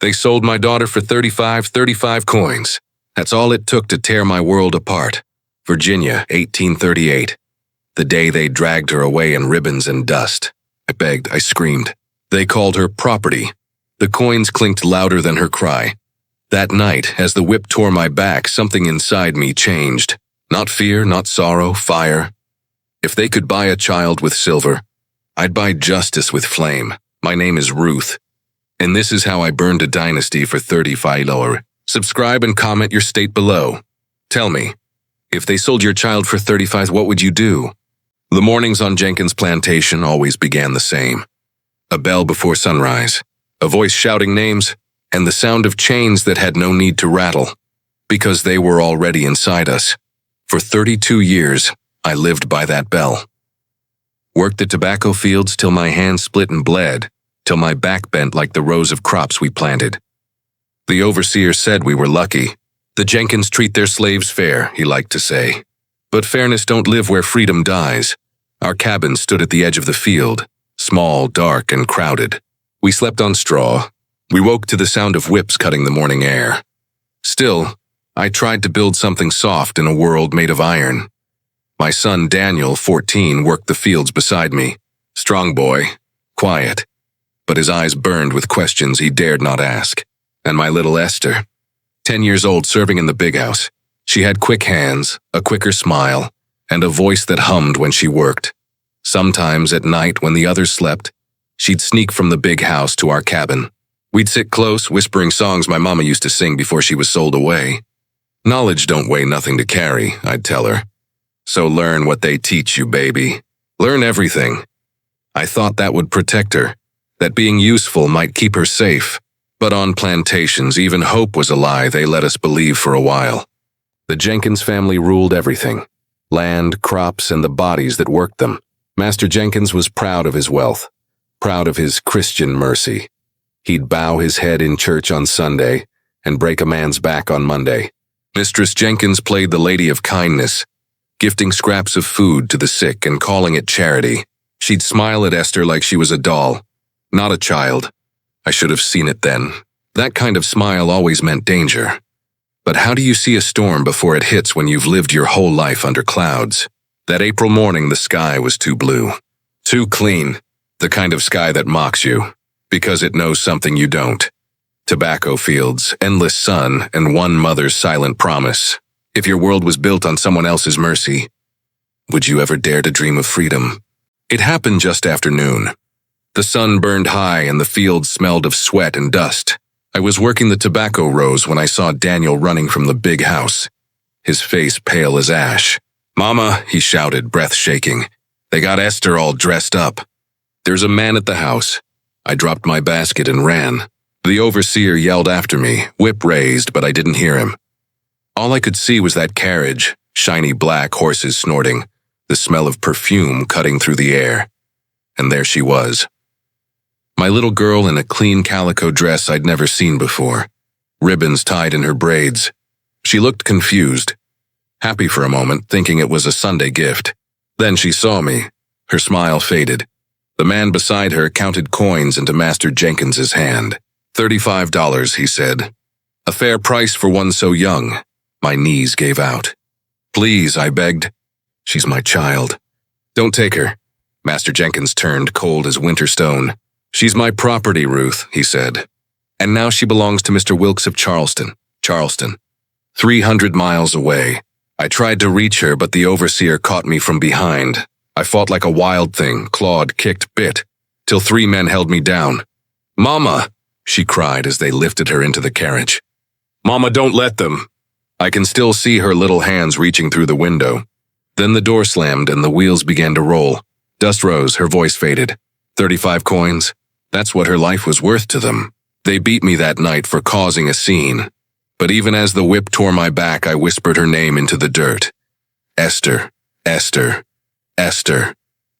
They sold my daughter for 35 coins. That's all it took to tear my world apart. Virginia, 1838. The day they dragged her away in ribbons and dust. I begged, I screamed. They called her property. The coins clinked louder than her cry. That night, as the whip tore my back, something inside me changed. Not fear, not sorrow, fire. If they could buy a child with silver, I'd buy justice with flame. My name is Ruth. And this is how I burned a dynasty for 35 dollars. Subscribe and comment your state below. Tell me, if they sold your child for 35, what would you do? The mornings on Jenkins' plantation always began the same. A bell before sunrise, a voice shouting names, and the sound of chains that had no need to rattle, because they were already inside us. For 32 years, I lived by that bell. Worked the tobacco fields till my hands split and bled, till my back bent like the rows of crops we planted. The overseer said we were lucky. The Jenkins treat their slaves fair, he liked to say. But fairness don't live where freedom dies. Our cabin stood at the edge of the field, small, dark, and crowded. We slept on straw. We woke to the sound of whips cutting the morning air. Still, I tried to build something soft in a world made of iron. My son Daniel, 14, worked the fields beside me. Strong boy, quiet, but his eyes burned with questions he dared not ask. And my little Esther, 10 years old, serving in the big house. She had quick hands, a quicker smile, and a voice that hummed when she worked. Sometimes at night when the others slept, she'd sneak from the big house to our cabin. We'd sit close, whispering songs my mama used to sing before she was sold away. Knowledge don't weigh nothing to carry, I'd tell her. So learn what they teach you, baby. Learn everything. I thought that would protect her, that being useful might keep her safe. But on plantations, even hope was a lie they let us believe for a while. The Jenkins family ruled everything. Land, crops, and the bodies that worked them. Master Jenkins was proud of his wealth, proud of his Christian mercy. He'd bow his head in church on Sunday and break a man's back on Monday. Mistress Jenkins played the lady of kindness, gifting scraps of food to the sick and calling it charity. She'd smile at Esther like she was a doll, not a child. I should have seen it then. That kind of smile always meant danger. But how do you see a storm before it hits when you've lived your whole life under clouds? That April morning, the sky was too blue, too clean, the kind of sky that mocks you, because it knows something you don't. Tobacco fields, endless sun, and one mother's silent promise. If your world was built on someone else's mercy, would you ever dare to dream of freedom? It happened just after noon. The sun burned high and the fields smelled of sweat and dust. I was working the tobacco rows when I saw Daniel running from the big house, his face pale as ash. "Mama," he shouted, breath shaking. "They got Esther all dressed up. There's a man at the house." I dropped my basket and ran. The overseer yelled after me, whip raised, but I didn't hear him. All I could see was that carriage, shiny black horses snorting, the smell of perfume cutting through the air. And there she was. My little girl in a clean calico dress I'd never seen before, ribbons tied in her braids. She looked confused, happy for a moment, thinking it was a Sunday gift. Then she saw me. Her smile faded. The man beside her counted coins into Master Jenkins's hand. $35, he said. A fair price for one so young. My knees gave out. "Please," I begged. "She's my child." "Don't take her." Master Jenkins turned cold as winter stone. "She's my property, Ruth," he said. "And now she belongs to Mr. Wilkes of Charleston. 300 miles away." I tried to reach her, but the overseer caught me from behind. I fought like a wild thing, clawed, kicked, bit, till 3 men held me down. "Mama!" she cried as they lifted her into the carriage. "Mama, don't let them." I can still see her little hands reaching through the window. Then the door slammed and the wheels began to roll. Dust rose, her voice faded. 35 coins. That's what her life was worth to them. They beat me that night for causing a scene. But even as the whip tore my back, I whispered her name into the dirt. Esther, Esther, Esther.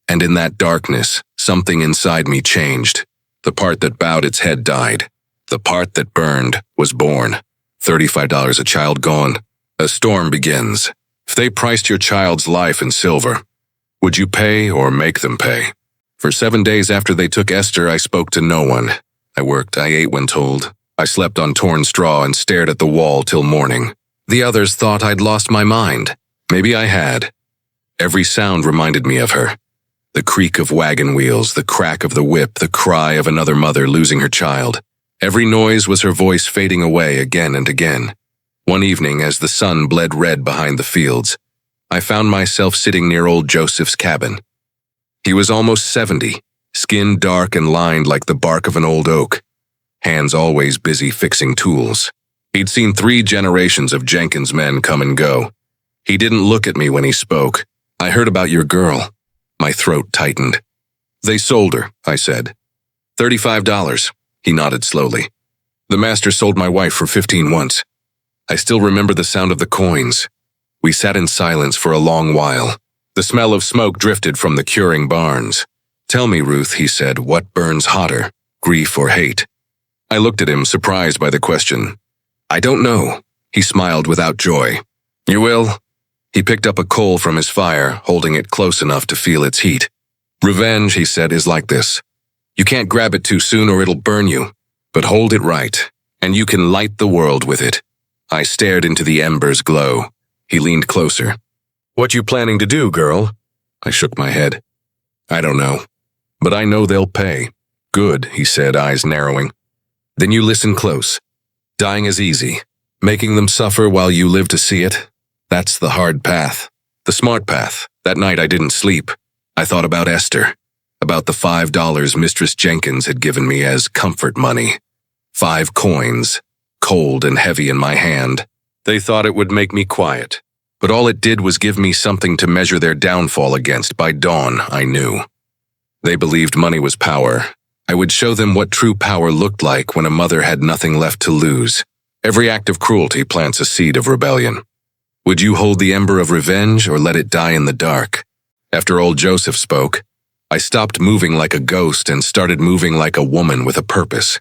And in that darkness, something inside me changed. The part that bowed its head died. The part that burned was born. $35 a child gone. A storm begins. If they priced your child's life in silver, would you pay or make them pay? For 7 days after they took Esther, I spoke to no one. I worked, I ate when told. I slept on torn straw and stared at the wall till morning. The others thought I'd lost my mind. Maybe I had. Every sound reminded me of her. The creak of wagon wheels, the crack of the whip, the cry of another mother losing her child. Every noise was her voice fading away again and again. One evening, as the sun bled red behind the fields, I found myself sitting near old Joseph's cabin. He was almost 70, skin dark and lined like the bark of an old oak, hands always busy fixing tools. He'd seen 3 generations of Jenkins men come and go. He didn't look at me when he spoke. I heard about your girl. My throat tightened. They sold her, I said. $35. He nodded slowly. The master sold my wife for 15 once. I still remember the sound of the coins. We sat in silence for a long while. The smell of smoke drifted from the curing barns. Tell me, Ruth, he said, what burns hotter, grief or hate? I looked at him, surprised by the question. I don't know. He smiled without joy. You will? He picked up a coal from his fire, holding it close enough to feel its heat. Revenge, he said, is like this. You can't grab it too soon or it'll burn you. But hold it right, and you can light the world with it. I stared into the embers' glow. He leaned closer. What you planning to do, girl? I shook my head. I don't know. But I know they'll pay. Good, he said, eyes narrowing. Then you listen close. Dying is easy. Making them suffer while you live to see it, that's the hard path. The smart path. That night I didn't sleep. I thought about Esther. About the $5 Mistress Jenkins had given me as comfort money. 5 coins. Cold and heavy in my hand. They thought it would make me quiet, but all it did was give me something to measure their downfall against. By dawn, I knew. They believed money was power. I would show them what true power looked like when a mother had nothing left to lose. Every act of cruelty plants a seed of rebellion. Would you hold the ember of revenge or let it die in the dark? After old Joseph spoke, I stopped moving like a ghost and started moving like a woman with a purpose.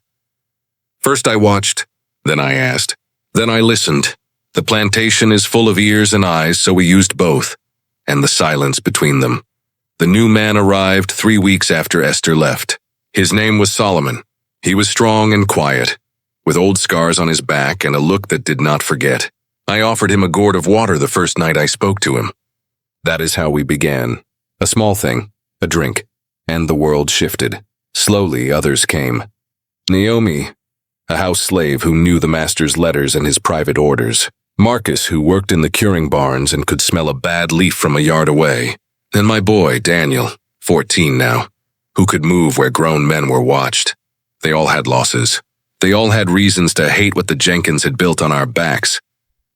First I watched. Then I asked. Then I listened. The plantation is full of ears and eyes, so we used both, and the silence between them. The new man arrived 3 weeks after Esther left. His name was Solomon. He was strong and quiet, with old scars on his back and a look that did not forget. I offered him a gourd of water the first night I spoke to him. That is how we began. A small thing, a drink, and the world shifted. Slowly, others came. Naomi, a house slave who knew the master's letters and his private orders. Marcus, who worked in the curing barns and could smell a bad leaf from a yard away. And my boy, Daniel, 14 now, who could move where grown men were watched. They all had losses. They all had reasons to hate what the Jenkins had built on our backs.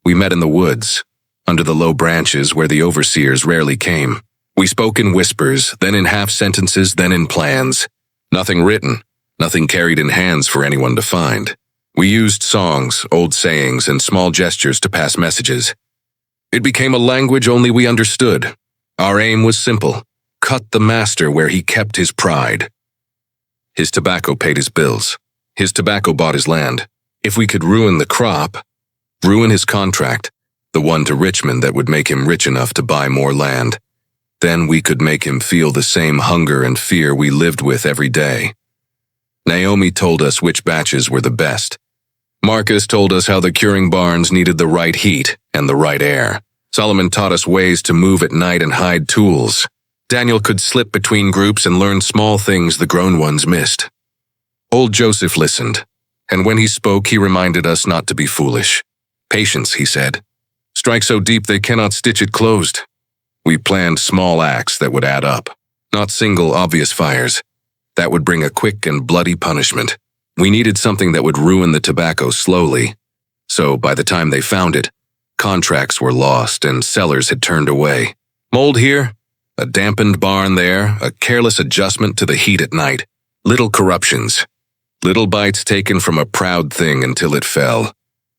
We met in the woods, under the low branches where the overseers rarely came. We spoke in whispers, then in half sentences, then in plans. Nothing written. Nothing carried in hands for anyone to find. We used songs, old sayings, and small gestures to pass messages. It became a language only we understood. Our aim was simple. Cut the master where he kept his pride. His tobacco paid his bills. His tobacco bought his land. If we could ruin the crop, ruin his contract, the one to Richmond that would make him rich enough to buy more land, then we could make him feel the same hunger and fear we lived with every day. Naomi told us which batches were the best. Marcus told us how the curing barns needed the right heat and the right air. Solomon taught us ways to move at night and hide tools. Daniel could slip between groups and learn small things the grown ones missed. Old Joseph listened, and when he spoke, he reminded us not to be foolish. Patience, he said. Strike so deep they cannot stitch it closed. We planned small acts that would add up, not single obvious fires. That would bring a quick and bloody punishment. We needed something that would ruin the tobacco slowly. So by the time they found it, contracts were lost and sellers had turned away. Mold here, a dampened barn there, a careless adjustment to the heat at night. Little corruptions. Little bites taken from a proud thing until it fell.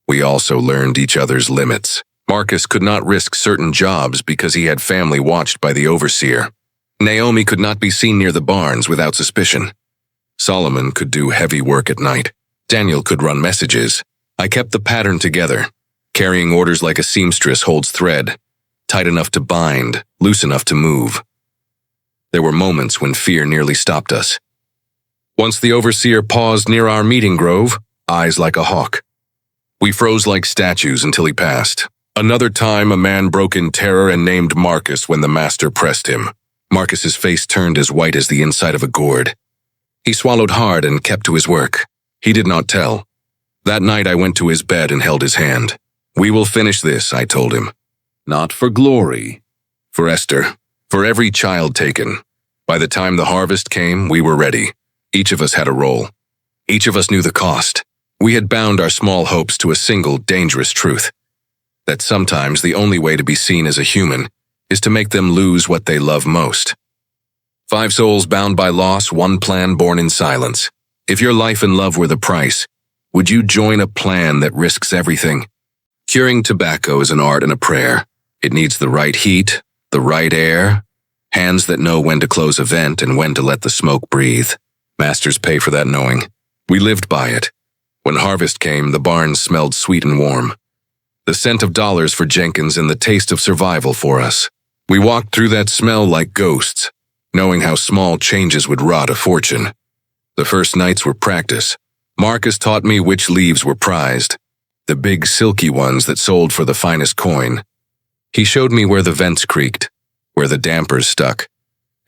We also learned each other's limits. Marcus could not risk certain jobs because he had family watched by the overseer. Naomi could not be seen near the barns without suspicion. Solomon could do heavy work at night. Daniel could run messages. I kept the pattern together, carrying orders like a seamstress holds thread, tight enough to bind, loose enough to move. There were moments when fear nearly stopped us. Once the overseer paused near our meeting grove, eyes like a hawk. We froze like statues until he passed. Another time, a man broke in terror and named Marcus when the master pressed him. Marcus's face turned as white as the inside of a gourd. He swallowed hard and kept to his work. He did not tell. That night I went to his bed and held his hand. "We will finish this," I told him. "Not for glory. For Esther. For every child taken." By the time the harvest came, we were ready. Each of us had a role. Each of us knew the cost. We had bound our small hopes to a single dangerous truth: that sometimes the only way to be seen as a human is to make them lose what they love most. 5 souls bound by loss, 1 plan born in silence. If your life and love were the price, would you join a plan that risks everything? Curing tobacco is an art and a prayer. It needs the right heat, the right air, hands that know when to close a vent and when to let the smoke breathe. Masters pay for that knowing. We lived by it. When harvest came, the barns smelled sweet and warm. The scent of dollars for Jenkins and the taste of survival for us. We walked through that smell like ghosts, knowing how small changes would rot a fortune. The first nights were practice. Marcus taught me which leaves were prized, the big silky ones that sold for the finest coin. He showed me where the vents creaked, where the dampers stuck,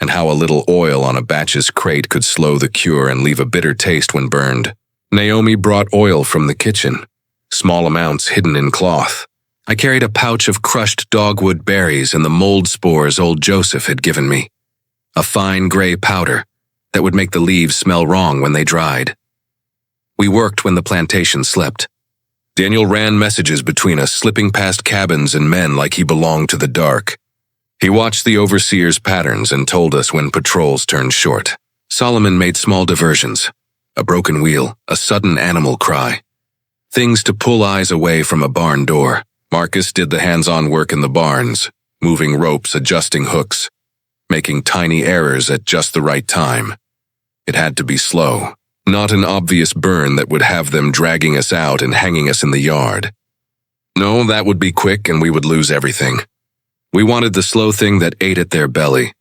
and how a little oil on a batch's crate could slow the cure and leave a bitter taste when burned. Naomi brought oil from the kitchen, small amounts hidden in cloth. I carried a pouch of crushed dogwood berries and the mold spores old Joseph had given me, a fine gray powder that would make the leaves smell wrong when they dried. We worked when the plantation slept. Daniel ran messages between us, slipping past cabins and men like he belonged to the dark. He watched the overseer's patterns and told us when patrols turned short. Solomon made small diversions, a broken wheel, a sudden animal cry. Things to pull eyes away from a barn door. Marcus did the hands-on work in the barns, moving ropes, adjusting hooks, making tiny errors at just the right time. It had to be slow, not an obvious burn that would have them dragging us out and hanging us in the yard. No, that would be quick and we would lose everything. We wanted the slow thing that ate at their belly,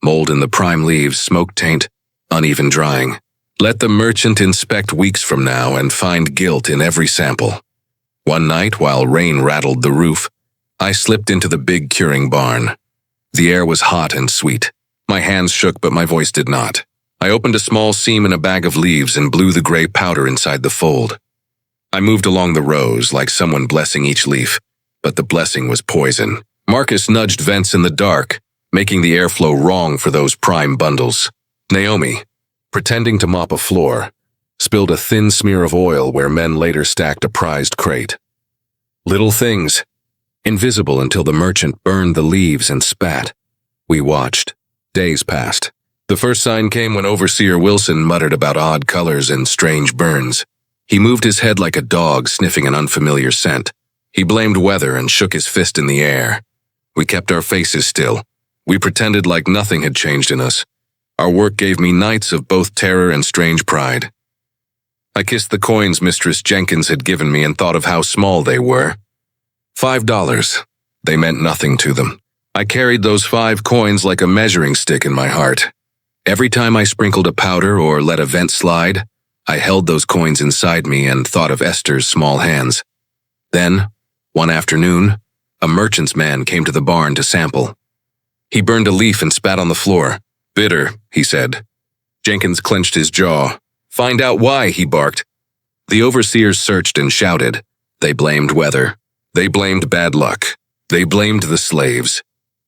mold in the prime leaves, smoke taint, uneven drying. Let the merchant inspect weeks from now and find guilt in every sample. One night, while rain rattled the roof, I slipped into the big curing barn. The air was hot and sweet. My hands shook, but my voice did not. I opened a small seam in a bag of leaves and blew the gray powder inside the fold. I moved along the rows like someone blessing each leaf, but the blessing was poison. Marcus nudged vents in the dark, making the airflow wrong for those prime bundles. Naomi, pretending to mop a floor, spilled a thin smear of oil where men later stacked a prized crate. Little things, invisible until the merchant burned the leaves and spat. We watched. Days passed. The first sign came when Overseer Wilson muttered about odd colors and strange burns. He moved his head like a dog sniffing an unfamiliar scent. He blamed weather and shook his fist in the air. We kept our faces still. We pretended like nothing had changed in us. Our work gave me nights of both terror and strange pride. I kissed the coins Mistress Jenkins had given me and thought of how small they were. $5. They meant nothing to them. I carried those 5 coins like a measuring stick in my heart. Every time I sprinkled a powder or let a vent slide, I held those coins inside me and thought of Esther's small hands. Then, one afternoon, a merchant's man came to the barn to sample. He burned a leaf and spat on the floor. "Bitter," he said. Jenkins clenched his jaw. "Find out why," he barked. The overseers searched and shouted. They blamed weather. They blamed bad luck. They blamed the slaves.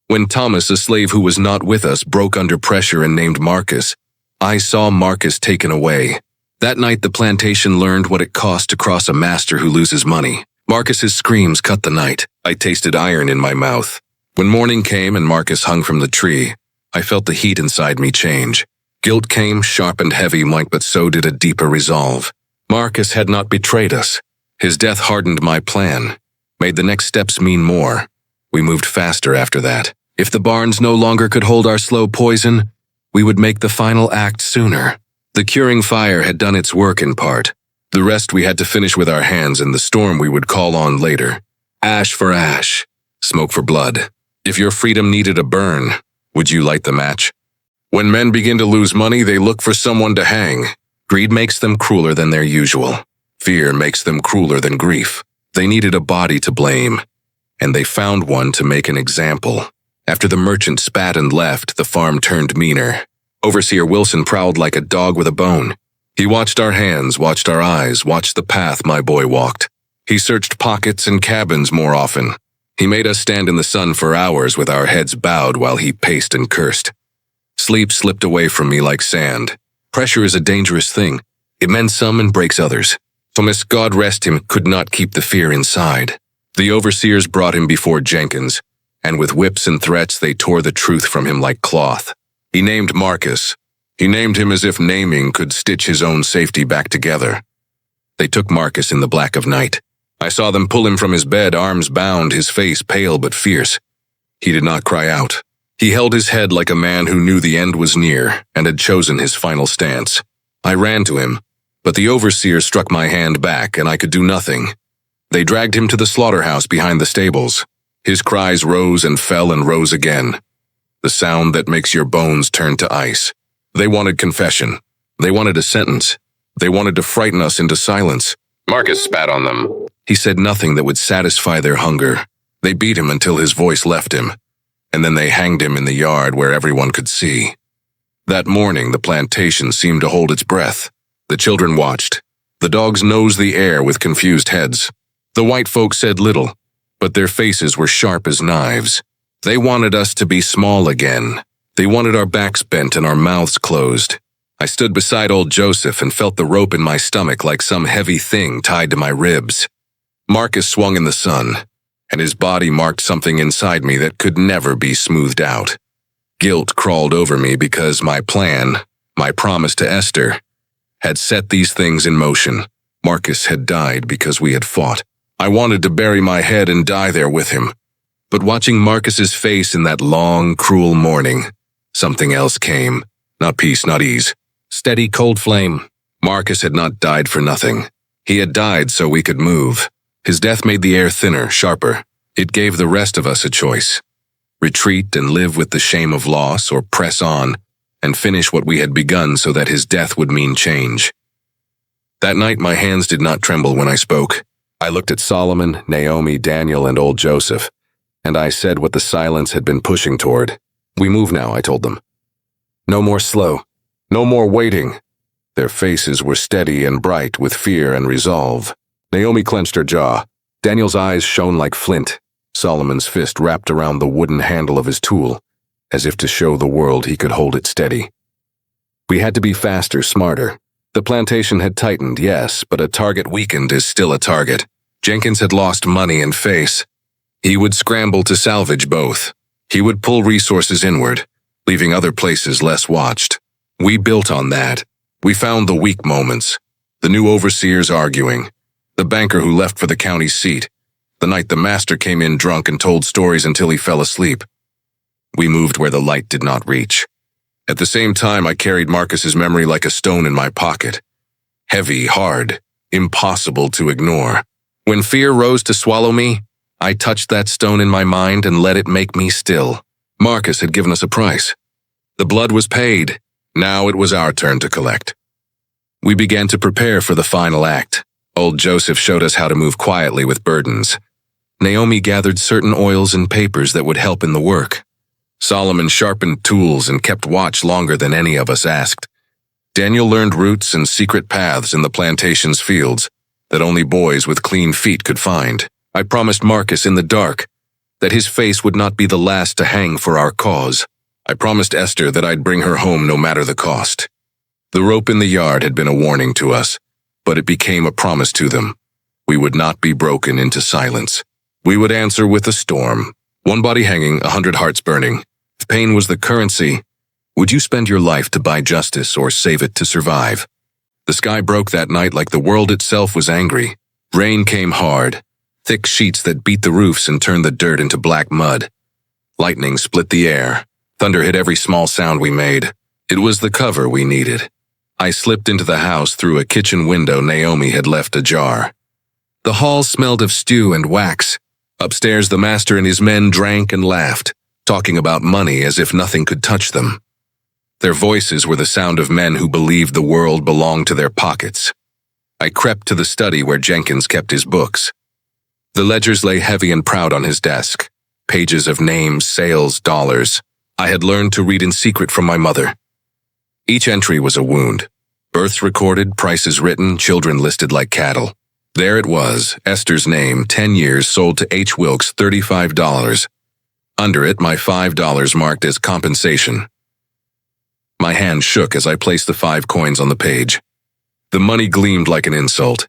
When Thomas, a slave who was not with us, broke under pressure and named Marcus, I saw Marcus taken away. That night the plantation learned what it cost to cross a master who loses money. Marcus's screams cut the night. I tasted iron in my mouth. When morning came and Marcus hung from the tree, I felt the heat inside me change. Guilt came, sharp and heavy, but so did a deeper resolve. Marcus had not betrayed us. His death hardened my plan, made the next steps mean more. We moved faster after that. If the barns no longer could hold our slow poison, we would make the final act sooner. The curing fire had done its work in part. The rest we had to finish with our hands, and the storm we would call on later. Ash for ash, smoke for blood. If your freedom needed a burn, would you light the match? When men begin to lose money, they look for someone to hang. Greed makes them crueler than their usual. Fear makes them crueler than grief. They needed a body to blame, and they found one to make an example. After the merchant spat and left, the farm turned meaner. Overseer Wilson prowled like a dog with a bone. He watched our hands, watched our eyes, watched the path my boy walked. He searched pockets and cabins more often. He made us stand in the sun for hours with our heads bowed while he paced and cursed. Sleep slipped away from me like sand. Pressure is a dangerous thing. It mends some and breaks others. Thomas, God rest him, could not keep the fear inside. The overseers brought him before Jenkins, and with whips and threats they tore the truth from him like cloth. He named Marcus. He named him as if naming could stitch his own safety back together. They took Marcus in the black of night. I saw them pull him from his bed, arms bound, his face pale but fierce. He did not cry out. He held his head like a man who knew the end was near and had chosen his final stance. I ran to him, but the overseer struck my hand back and I could do nothing. They dragged him to the slaughterhouse behind the stables. His cries rose and fell and rose again. The sound that makes your bones turn to ice. They wanted confession. They wanted a sentence. They wanted to frighten us into silence. Marcus spat on them. He said nothing that would satisfy their hunger. They beat him until his voice left him, and then they hanged him in the yard where everyone could see. That morning, the plantation seemed to hold its breath. The children watched. The dogs nosed the air with confused heads. The white folk said little, but their faces were sharp as knives. They wanted us to be small again. They wanted our backs bent and our mouths closed. I stood beside old Joseph and felt the rope in my stomach like some heavy thing tied to my ribs. Marcus swung in the sun, and his body marked something inside me that could never be smoothed out. Guilt crawled over me because my plan, my promise to Esther, had set these things in motion. Marcus had died because we had fought. I wanted to bury my head and die there with him. But watching Marcus's face in that long, cruel morning, something else came. Not peace, not ease. Steady, cold flame. Marcus had not died for nothing. He had died so we could move. His death made the air thinner, sharper. It gave the rest of us a choice. Retreat and live with the shame of loss, or press on and finish what we had begun so that his death would mean change. That night my hands did not tremble when I spoke. I looked at Solomon, Naomi, Daniel, and old Joseph, and I said what the silence had been pushing toward. We move now, I told them. No more slow. No more waiting. Their faces were steady and bright with fear and resolve. Naomi clenched her jaw. Daniel's eyes shone like flint. Solomon's fist wrapped around the wooden handle of his tool, as if to show the world he could hold it steady. We had to be faster, smarter. The plantation had tightened, yes, but a target weakened is still a target. Jenkins had lost money and face. He would scramble to salvage both. He would pull resources inward, leaving other places less watched. We built on that. We found the weak moments. The new overseers arguing. The banker who left for the county seat. The night the master came in drunk and told stories until he fell asleep. We moved where the light did not reach. At the same time, I carried Marcus's memory like a stone in my pocket. Heavy, hard, impossible to ignore. When fear rose to swallow me, I touched that stone in my mind and let it make me still. Marcus had given us a price. The blood was paid. Now it was our turn to collect. We began to prepare for the final act. Old Joseph showed us how to move quietly with burdens. Naomi gathered certain oils and papers that would help in the work. Solomon sharpened tools and kept watch longer than any of us asked. Daniel learned routes and secret paths in the plantation's fields that only boys with clean feet could find. I promised Marcus in the dark that his face would not be the last to hang for our cause. I promised Esther that I'd bring her home no matter the cost. The rope in the yard had been a warning to us, but it became a promise to them. We would not be broken into silence. We would answer with a storm. One body hanging, 100 hearts burning. If pain was the currency, would you spend your life to buy justice or save it to survive? The sky broke that night like the world itself was angry. Rain came hard, thick sheets that beat the roofs and turned the dirt into black mud. Lightning split the air. Thunder hit every small sound we made. It was the cover we needed. I slipped into the house through a kitchen window Naomi had left ajar. The hall smelled of stew and wax. Upstairs, the master and his men drank and laughed, talking about money as if nothing could touch them. Their voices were the sound of men who believed the world belonged to their pockets. I crept to the study where Jenkins kept his books. The ledgers lay heavy and proud on his desk. Pages of names, sales, dollars. I had learned to read in secret from my mother. Each entry was a wound. Births recorded, prices written, children listed like cattle. There it was, Esther's name, 10 years, sold to H. Wilkes, $35. Under it, my $5 marked as compensation. My hand shook as I placed the 5 coins on the page. The money gleamed like an insult.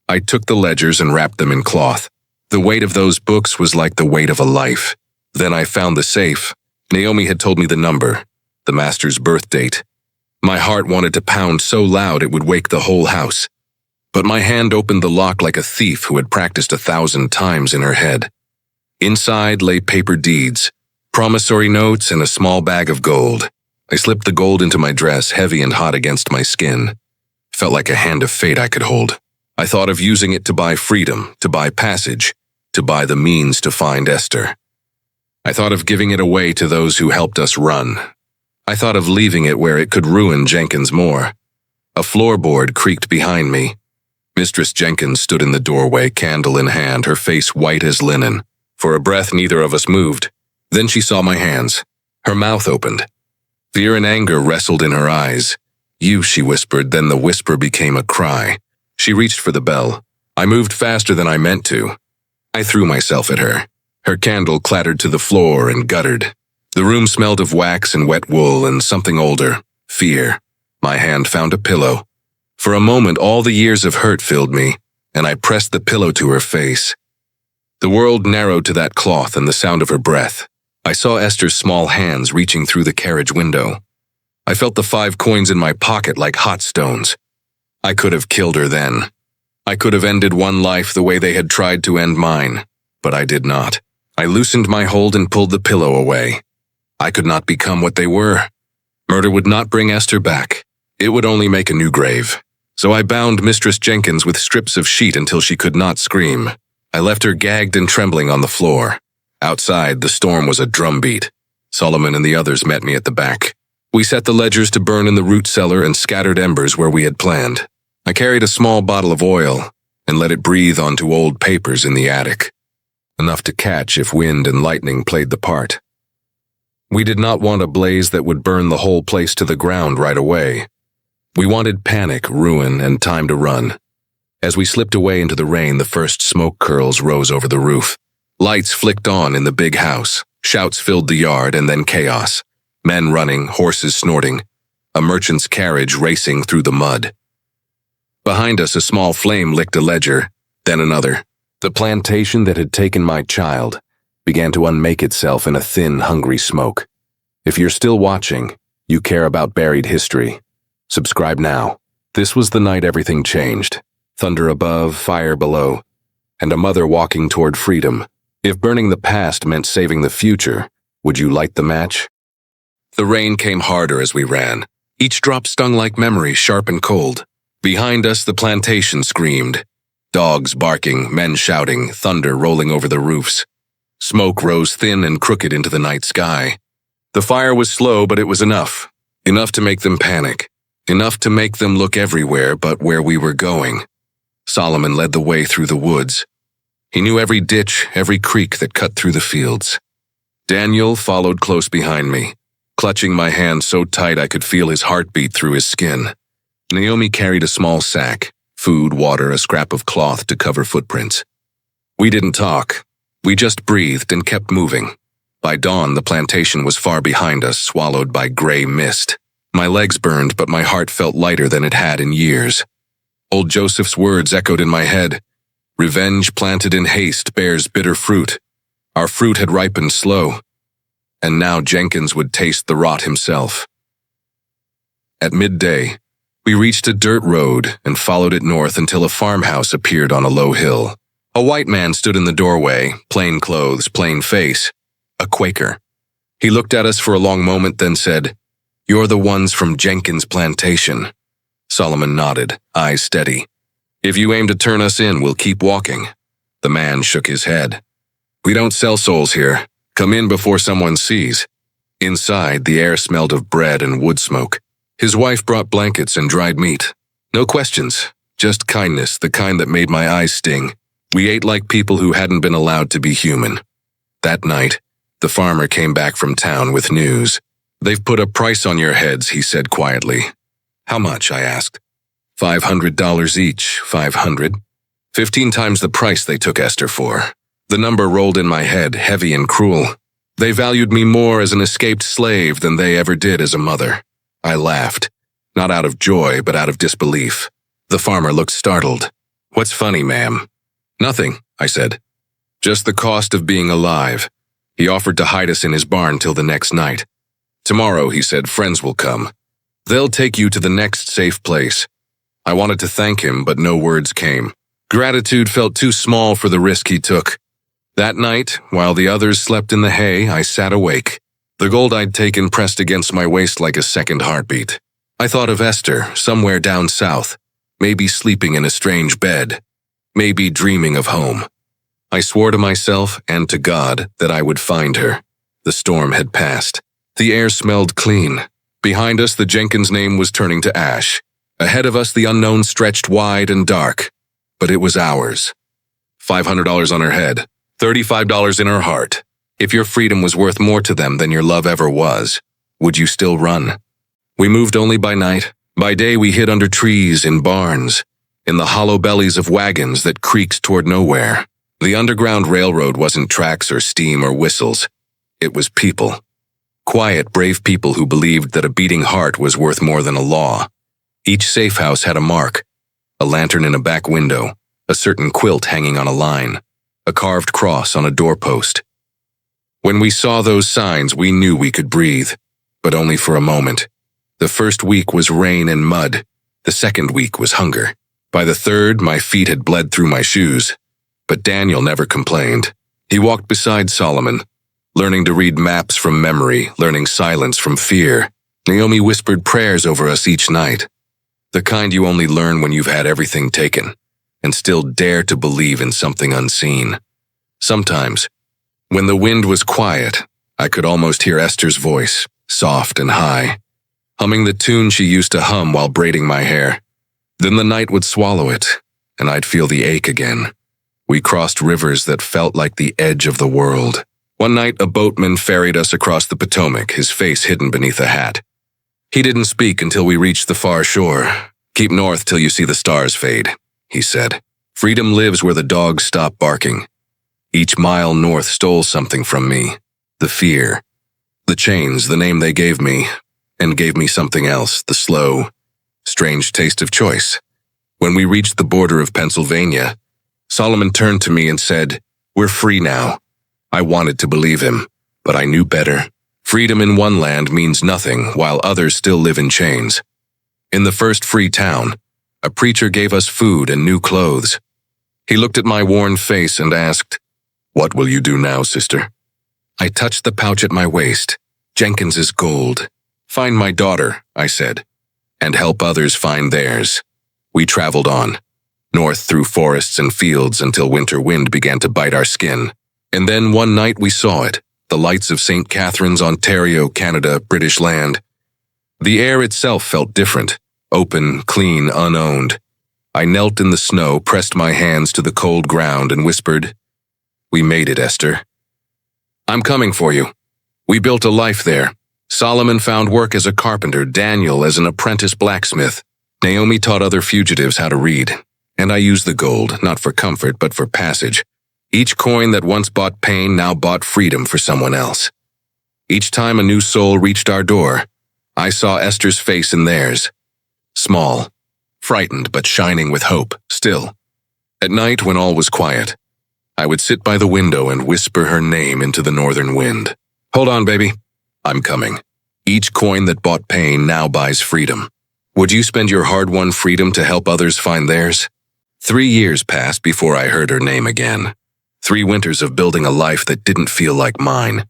I took the ledgers and wrapped them in cloth. The weight of those books was like the weight of a life. Then I found the safe. Naomi had told me the number, the master's birth date. My heart wanted to pound so loud it would wake the whole house. But my hand opened the lock like a thief who had practiced 1,000 times in her head. Inside lay paper deeds, promissory notes, and a small bag of gold. I slipped the gold into my dress, heavy and hot against my skin. Felt like a hand of fate I could hold. I thought of using it to buy freedom, to buy passage, to buy the means to find Esther. I thought of giving it away to those who helped us run. I thought of leaving it where it could ruin Jenkins more. A floorboard creaked behind me. Mistress Jenkins stood in the doorway, candle in hand, her face white as linen. For a breath, neither of us moved. Then she saw my hands. Her mouth opened. Fear and anger wrestled in her eyes. "You," she whispered, then the whisper became a cry. She reached for the bell. I moved faster than I meant to. I threw myself at her. Her candle clattered to the floor and guttered. The room smelled of wax and wet wool and something older, fear. My hand found a pillow. For a moment, all the years of hurt filled me, and I pressed the pillow to her face. The world narrowed to that cloth and the sound of her breath. I saw Esther's small hands reaching through the carriage window. I felt the 5 coins in my pocket like hot stones. I could have killed her then. I could have ended one life the way they had tried to end mine, but I did not. I loosened my hold and pulled the pillow away. I could not become what they were. Murder would not bring Esther back. It would only make a new grave. So I bound Mistress Jenkins with strips of sheet until she could not scream. I left her gagged and trembling on the floor. Outside, the storm was a drumbeat. Solomon and the others met me at the back. We set the ledgers to burn in the root cellar and scattered embers where we had planned. I carried a small bottle of oil and let it breathe onto old papers in the attic. Enough to catch if wind and lightning played the part. We did not want a blaze that would burn the whole place to the ground right away. We wanted panic, ruin, and time to run. As we slipped away into the rain, the first smoke curls rose over the roof. Lights flicked on in the big house. Shouts filled the yard, and then chaos. Men running, horses snorting. A merchant's carriage racing through the mud. Behind us, a small flame licked a ledger, then another. The plantation that had taken my child began to unmake itself in a thin, hungry smoke. If you're still watching, you care about buried history. Subscribe now. This was the night everything changed. Thunder above, fire below, and a mother walking toward freedom. If burning the past meant saving the future, would you light the match? The rain came harder as we ran. Each drop stung like memory, sharp and cold. Behind us, the plantation screamed. Dogs barking, men shouting, thunder rolling over the roofs. Smoke rose thin and crooked into the night sky. The fire was slow, but it was enough. Enough to make them panic. Enough to make them look everywhere but where we were going. Solomon led the way through the woods. He knew every ditch, every creek that cut through the fields. Daniel followed close behind me, clutching my hand so tight I could feel his heartbeat through his skin. Naomi carried a small sack, food, water, a scrap of cloth to cover footprints. We didn't talk. We just breathed and kept moving. By dawn, the plantation was far behind us, swallowed by gray mist. My legs burned, but my heart felt lighter than it had in years. Old Joseph's words echoed in my head. Revenge planted in haste bears bitter fruit. Our fruit had ripened slow, and now Jenkins would taste the rot himself. At midday, we reached a dirt road and followed it north until a farmhouse appeared on a low hill. A white man stood in the doorway, plain clothes, plain face, a Quaker. He looked at us for a long moment, then said, "You're the ones from Jenkins' plantation." Solomon nodded, eyes steady. "If you aim to turn us in, we'll keep walking." The man shook his head. "We don't sell souls here. Come in before someone sees." Inside, the air smelled of bread and wood smoke. His wife brought blankets and dried meat. No questions, Just kindness, the kind that made my eyes sting. We ate like people who hadn't been allowed to be human. That night, the farmer came back from town with news. "They've put a price on your heads," he said quietly. "How much?" I asked. $500 each, 500. 15 times the price they took Esther for. The number rolled in my head, heavy and cruel. They valued me more as an escaped slave than they ever did as a mother. I laughed, not out of joy, but out of disbelief. The farmer looked startled. "What's funny, ma'am?" "Nothing," I said. "Just the cost of being alive." He offered to hide us in his barn till the next night. "Tomorrow," he said, "friends will come. They'll take you to the next safe place." I wanted to thank him, but no words came. Gratitude felt too small for the risk he took. That night, while the others slept in the hay, I sat awake. The gold I'd taken pressed against my waist like a second heartbeat. I thought of Esther, somewhere down south, maybe sleeping in a strange bed, maybe dreaming of home. I swore to myself and to God that I would find her. The storm had passed. The air smelled clean. Behind us, the Jenkins name was turning to ash. Ahead of us, the unknown stretched wide and dark. But it was ours. $500 on her head, $35 in her heart. If your freedom was worth more to them than your love ever was, would you still run? We moved only by night. By day, we hid under trees, in barns, in the hollow bellies of wagons that creaked toward nowhere. The Underground Railroad wasn't tracks or steam or whistles. It was people. Quiet, brave people who believed that a beating heart was worth more than a law. Each safe house had a mark, a lantern in a back window, a certain quilt hanging on a line, a carved cross on a doorpost. When we saw those signs, we knew we could breathe, but only for a moment. The first week was rain and mud. The second week was hunger. By the third, my feet had bled through my shoes. But Daniel never complained. He walked beside Solomon, learning to read maps from memory, learning silence from fear. Naomi whispered prayers over us each night. The kind you only learn when you've had everything taken, and still dare to believe in something unseen. Sometimes, when the wind was quiet, I could almost hear Esther's voice, soft and high, humming the tune she used to hum while braiding my hair. Then the night would swallow it, and I'd feel the ache again. We crossed rivers that felt like the edge of the world. One night, a boatman ferried us across the Potomac, his face hidden beneath a hat. He didn't speak until we reached the far shore. "Keep north till you see the stars fade," he said. "Freedom lives where the dogs stop barking." Each mile north stole something from me. The fear, the chains, the name they gave me, and gave me something else, the slow, strange taste of choice. When we reached the border of Pennsylvania, Solomon turned to me and said, "We're free now." I wanted to believe him, but I knew better. Freedom in one land means nothing while others still live in chains. In the first free town, a preacher gave us food and new clothes. He looked at my worn face and asked, "What will you do now, sister?" I touched the pouch at my waist. "Jenkins's gold. Find my daughter," I said, "and help others find theirs." We traveled on, north through forests and fields until winter wind began to bite our skin. And then one night we saw it, the lights of St. Catharines, Ontario, Canada, British land. The air itself felt different, open, clean, unowned. I knelt in the snow, pressed my hands to the cold ground, and whispered, "We made it, Esther. I'm coming for you." We built a life there. Solomon found work as a carpenter, Daniel as an apprentice blacksmith. Naomi taught other fugitives how to read. And I used the gold, not for comfort, but for passage. Each coin that once bought pain now bought freedom for someone else. Each time a new soul reached our door, I saw Esther's face in theirs. Small, frightened, but shining with hope, still. At night, when all was quiet, I would sit by the window and whisper her name into the northern wind. "Hold on, baby. I'm coming." Each coin that bought pain now buys freedom. Would you spend your hard-won freedom to help others find theirs? 3 years passed before I heard her name again. 3 winters of building a life that didn't feel like mine.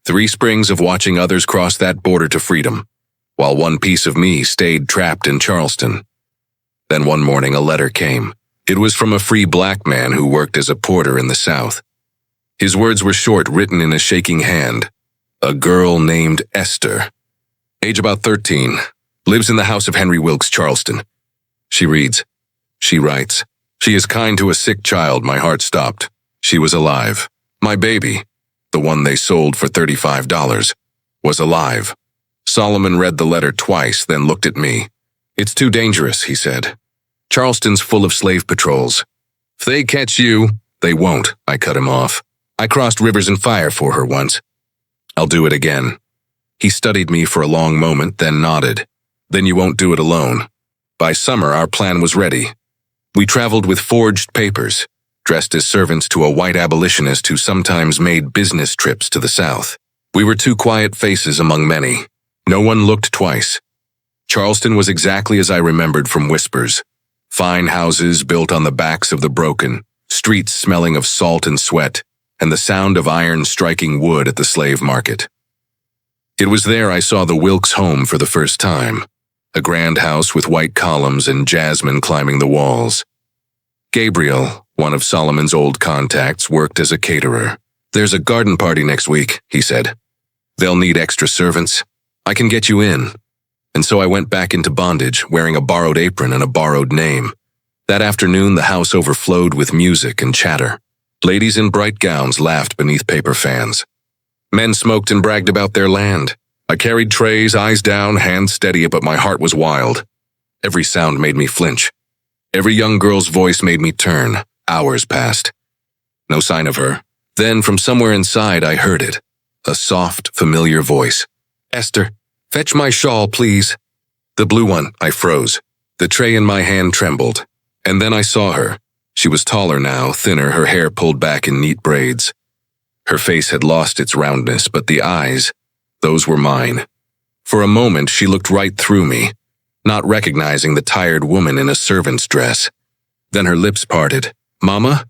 3 springs of watching others cross that border to freedom, while one piece of me stayed trapped in Charleston. Then one morning a letter came. It was from a free black man who worked as a porter in the South. His words were short, written in a shaking hand. A girl named Esther. Age about 13. Lives in the house of Henry Wilkes, Charleston. She reads, She writes, "She is kind to a sick child." My heart stopped. She was alive. My baby, the one they sold for $35, was alive. Solomon read the letter twice, then looked at me. "It's too dangerous," he said. "Charleston's full of slave patrols. If they catch you, they won't," I cut him off. "I crossed rivers and fire for her once. I'll do it again." He studied me for a long moment, then nodded. "Then you won't do it alone." By summer, our plan was ready. We traveled with forged papers, dressed as servants to a white abolitionist who sometimes made business trips to the South. We were two quiet faces among many. No one looked twice. Charleston was exactly as I remembered from whispers. Fine houses built on the backs of the broken, streets smelling of salt and sweat, and the sound of iron striking wood at the slave market. It was there I saw the Wilkes home for the first time, a grand house with white columns and jasmine climbing the walls. Gabriel, one of Solomon's old contacts, worked as a caterer. "There's a garden party next week," he said. "They'll need extra servants. I can get you in." And so I went back into bondage, wearing a borrowed apron and a borrowed name. That afternoon, the house overflowed with music and chatter. Ladies in bright gowns laughed beneath paper fans. Men smoked and bragged about their land. I carried trays, eyes down, hands steady, but my heart was wild. Every sound made me flinch. Every young girl's voice made me turn. Hours passed. No sign of her. Then, from somewhere inside, I heard it. A soft, familiar voice. "Esther, fetch my shawl, please." "The blue one." I froze. The tray in my hand trembled. And then I saw her. She was taller now, thinner, her hair pulled back in neat braids. Her face had lost its roundness, but the eyes, those were mine. For a moment, she looked right through me, not recognizing the tired woman in a servant's dress. Then her lips parted. "Mama?"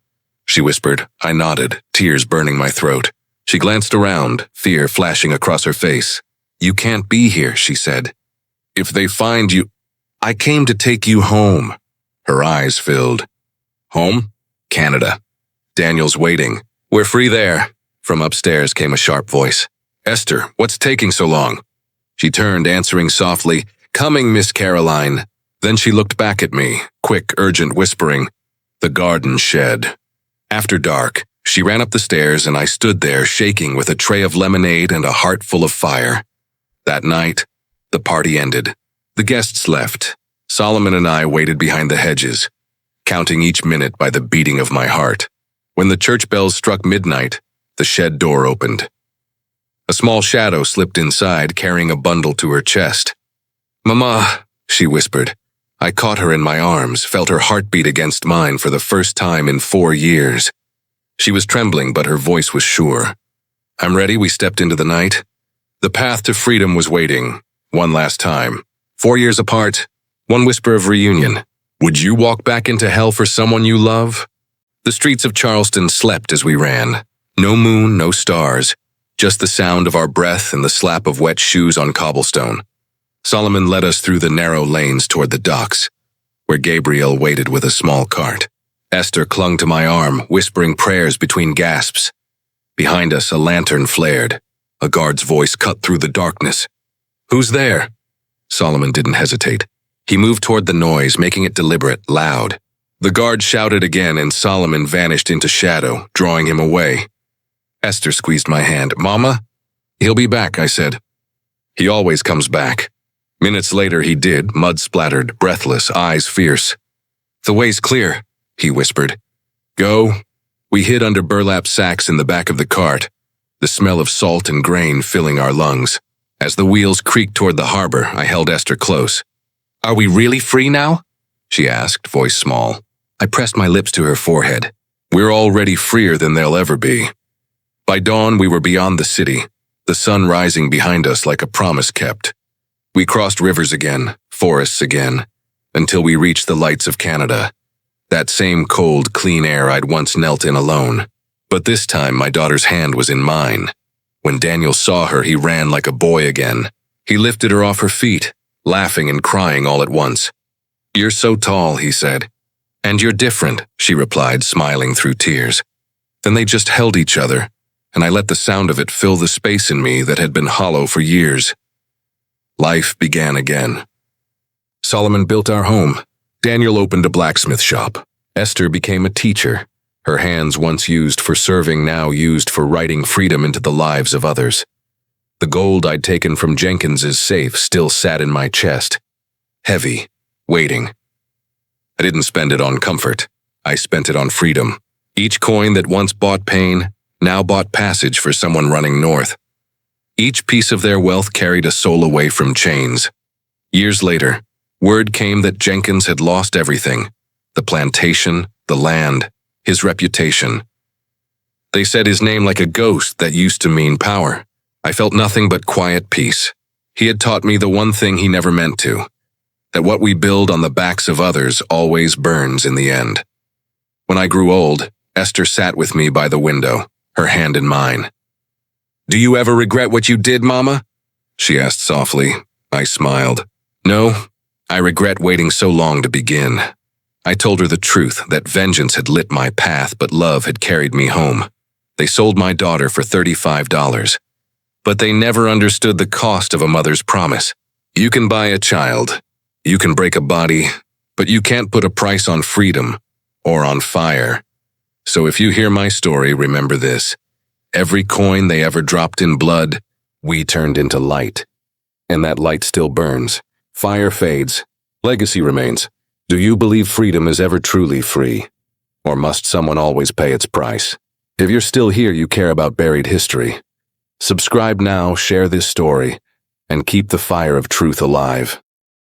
she whispered. I nodded, tears burning my throat. She glanced around, fear flashing across her face. "You can't be here," she said. "If they find you—" "I came to take you home." Her eyes filled. "Home?" "Canada. Daniel's waiting. We're free there." From upstairs came a sharp voice. "Esther, what's taking so long?" She turned, answering softly, "Coming, Miss Caroline." Then she looked back at me, quick, urgent whispering, "The garden shed." After dark, she ran up the stairs and I stood there shaking with a tray of lemonade and a heart full of fire. That night, the party ended. The guests left. Solomon and I waited behind the hedges, counting each minute by the beating of my heart. When the church bells struck midnight, the shed door opened. A small shadow slipped inside, carrying a bundle to her chest. "Mama," she whispered. I caught her in my arms, felt her heartbeat against mine for the first time in 4 years. She was trembling, but her voice was sure. "I'm ready." We stepped into the night. The path to freedom was waiting, one last time. 4 years apart, one whisper of reunion. Would you walk back into hell for someone you love? The streets of Charleston slept as we ran. No moon, no stars, just the sound of our breath and the slap of wet shoes on cobblestone. Solomon led us through the narrow lanes toward the docks, where Gabriel waited with a small cart. Esther clung to my arm, whispering prayers between gasps. Behind us, a lantern flared. A guard's voice cut through the darkness. "Who's there?" Solomon didn't hesitate. He moved toward the noise, making it deliberate, loud. The guard shouted again, and Solomon vanished into shadow, drawing him away. Esther squeezed my hand. "Mama?" "He'll be back," I said. "He always comes back." Minutes later he did, mud-splattered, breathless, eyes fierce. "The way's clear," he whispered. "Go." We hid under burlap sacks in the back of the cart, the smell of salt and grain filling our lungs. As the wheels creaked toward the harbor, I held Esther close. "Are we really free now?" she asked, voice small. I pressed my lips to her forehead. "We're already freer than they'll ever be." By dawn, we were beyond the city, the sun rising behind us like a promise kept. We crossed rivers again, forests again, until we reached the lights of Canada. That same cold, clean air I'd once knelt in alone. But this time my daughter's hand was in mine. When Daniel saw her, he ran like a boy again. He lifted her off her feet, laughing and crying all at once. "You're so tall," he said. "And you're different," she replied, smiling through tears. Then they just held each other, and I let the sound of it fill the space in me that had been hollow for years. Life began again. Solomon built our home. Daniel opened a blacksmith shop. Esther became a teacher. Her hands once used for serving, now used for writing freedom into the lives of others. The gold I'd taken from Jenkins's safe still sat in my chest, heavy, waiting. I didn't spend it on comfort. I spent it on freedom. Each coin that once bought pain now bought passage for someone running north. Each piece of their wealth carried a soul away from chains. Years later, word came that Jenkins had lost everything: the plantation, the land, his reputation. They said his name like a ghost that used to mean power. I felt nothing but quiet peace. He had taught me the one thing he never meant to, that what we build on the backs of others always burns in the end. When I grew old, Esther sat with me by the window, her hand in mine. "Do you ever regret what you did, Mama?" she asked softly. I smiled. "No, I regret waiting so long to begin." I told her the truth, that vengeance had lit my path, but love had carried me home. They sold my daughter for $35. But they never understood the cost of a mother's promise. You can buy a child, you can break a body, but you can't put a price on freedom or on fire. So if you hear my story, remember this. Every coin they ever dropped in blood, we turned into light. And that light still burns. Fire fades. Legacy remains. Do you believe freedom is ever truly free? Or must someone always pay its price? If you're still here, you care about buried history. Subscribe now, share this story, and keep the fire of truth alive.